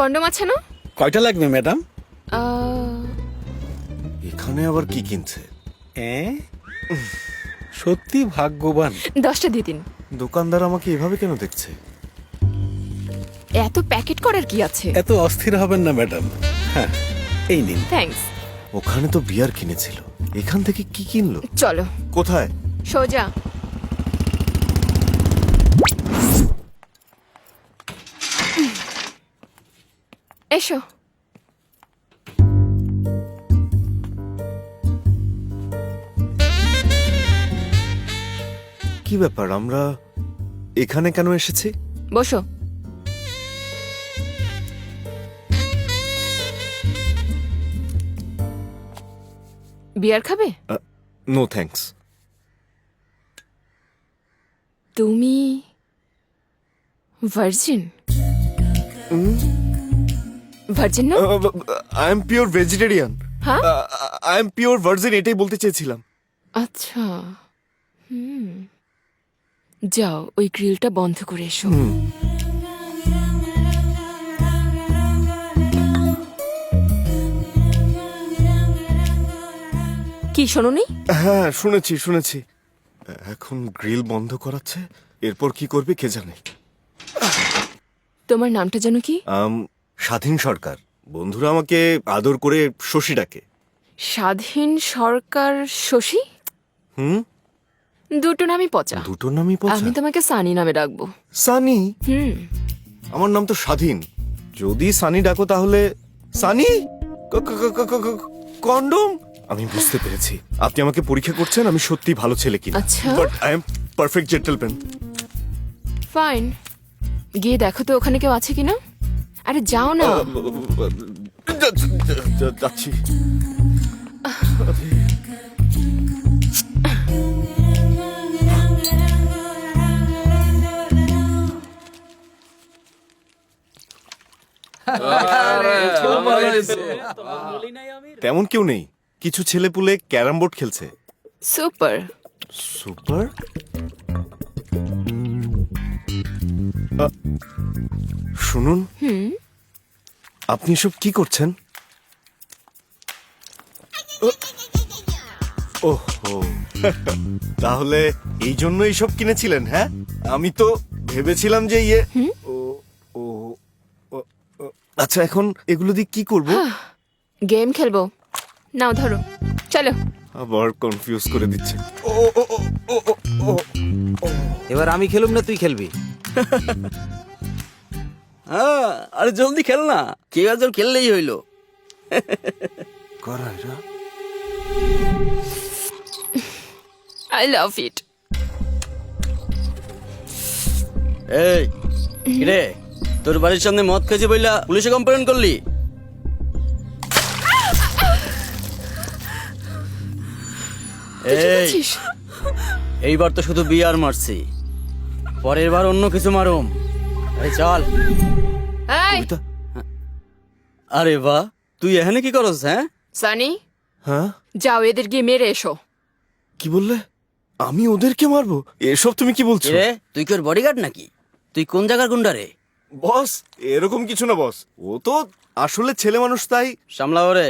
Condom আছে না? কয়টা লাগবে ম্যাডাম? এখানে আবার কি কিনছে? সত্যি ভাগ্যবান। 10টা দিয়ে দিন। দোকানদার আমাকে এভাবে কেন দেখছে? এত প্যাকেট করার কি আছে? এত অস্থির হবেন না ম্যাডাম। হ্যাঁ, এই নিন। থ্যাঙ্কস। ওখানে তো বিয়ার কিনেছিল, এখান থেকে কি কিনলো? চলো কোথায়? সোজা। এসো। কি ব্যাপার, আমরা এখানে কেন এসেছি? বসো। বিয়ার খাবে? No thanks. তুমি ভার্জিন? ভার্জিন না? I am pure vegetarian. হ্যাঁ? আই এম পিওর ভার্জিন, এটাই বলতে চেয়েছিলাম। আচ্ছা। যাও ওই গ্রিলটা বন্ধ করে এসো। কি শোনোনি? হ্যাঁ, শুনেছি। এখন গ্রিল বন্ধ করাচ্ছে, এরপর কি করবে কে জানে। তোমার নামটা যেন কি? স্বাধীন সরকার। বন্ধুরা আমাকে আদর করে শশী ডাকে। স্বাধীন সরকার শশী? দুটো নামই পচা। দুটো নামই পচা? আমি তোমাকে সানি নামে ডাকবো। সানি? আমার নাম তো স্বাধীন। যদি সানি ডাকো তাহলে সানি কন্ডম। আমি বুঝতে পেরেছি আপনি আমাকে পরীক্ষা করছেন আমি সত্যি ভালো ছেলে কিনা। আচ্ছা। But I am perfect gentleman. Fine, গিয়ে দেখো তো ওখানে কেউ আছে কিনা। আরে যাও না। যাচ্ছি। তেমন কেউ নেই, কিছু ছেলেপুলে ক্যারাম বোর্ড খেলছে। সুপার। সুপার? শুনুন, আপনি এসব কি করছেন? ওহো, তাহলে এই জন্য এইসব কিনেছিলেন? হ্যাঁ, আমি তো ভেবেছিলাম যে ও ও ও- ও- আচ্ছা, এখন এগুলো দিয়ে কি করব? গেম খেলবো। নাও ধরো, চলো। আবার কনফিউজ করে দিচ্ছে। ও ও ও ও ও ও এবার আমি খেলুম না তুই খেলবি? হ্যাঁ, আরে জলদি খেল না, কে আজ খেললেই হইলো। করা এরা? আই লাভ ইট। এই রে, তোর বাড়ির সামনে মদ খেয়েছে বইলা পুলিশে কমপ্লেন করলি? এই এইবার তো শুধু বিয়ার মারছি, পরের বার অন্য কিছু মারুম। আরে চল। এই আরে বাহ, তুই এখানে কি করস? হ্যাঁ সানি, হ্যাঁ, যাও এদের গিয়ে মেরে এসো। কি বললে? আমি ওদেরকে মারবো? এসব তুমি কি বলছো? রে, তুই কি ওর বডিগার্ড নাকি? তুই কোন জায়গার গুন্ডা রে? বস, এরকম কিছু না বস, ও তো আসলে ছেলে মানুষ, তাই। সামলাও রে।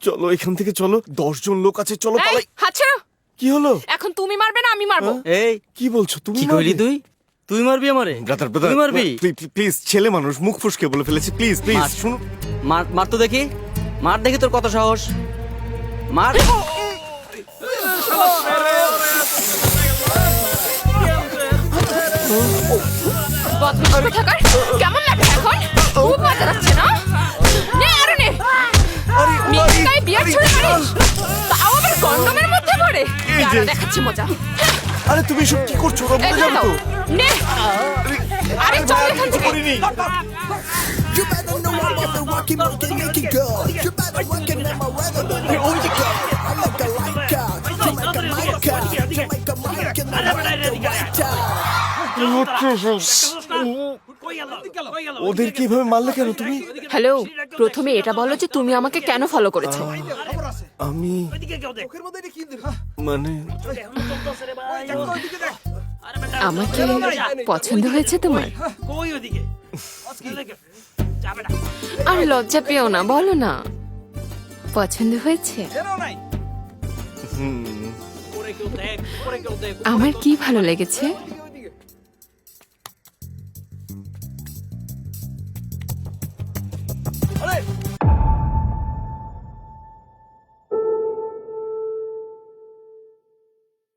চলো এখান থেকে, চলো, 10 জন লোক আছে, চলো এই, পালাই। হাত ছাড়ো। কি হলো? এখন তুমি মারবে না আমি মারবো? এই কি বলছো তুমি? কি কইলি তুই? তুই মারবি আমারে? ব্রাদার তুই মারবি? প্লিজ, ছেলে মানুষ, মুখ ফুসকে বলে ফেলেছি, প্লিজ প্লিজ মার। শুনুন। মার, মার তো দেখি, মার দেখি তোর কত সাহস। মার। বদমাশ কোথাকার। কেমন লাগে এখন? খুব মজা লাগছে না? নে আরো নে। মেয়ের গায়ে বিয়ার ছুঁড়ে মারিস, তাও আবার কন্ডমের মধ্যে পড়ে। এই যে। দাঁড়া, দেখাচ্ছি মজা। আরে তুমি এসব কি করছো? ওরা মরে এখানে যাবে দাও। তো। নে। আরে চল এখান থেকে। করিনি। You better know I'm on the rocky monkey making good. You better work it in my weather. Oh, you go. I like a light out. You make a mic out. You make a mic and I like the white out. ওদেরকে এভাবে মারলে কেন তুমি? Hello, প্রথমে এটা বলো যে তুমি আমাকে কেন ফলো করেছো? আমি মানে আমাকে পছন্দ হয়েছে তোমার? আর লজ্জা পেও না, বলো না পছন্দ হয়েছে। আমার কি ভালো লেগেছে?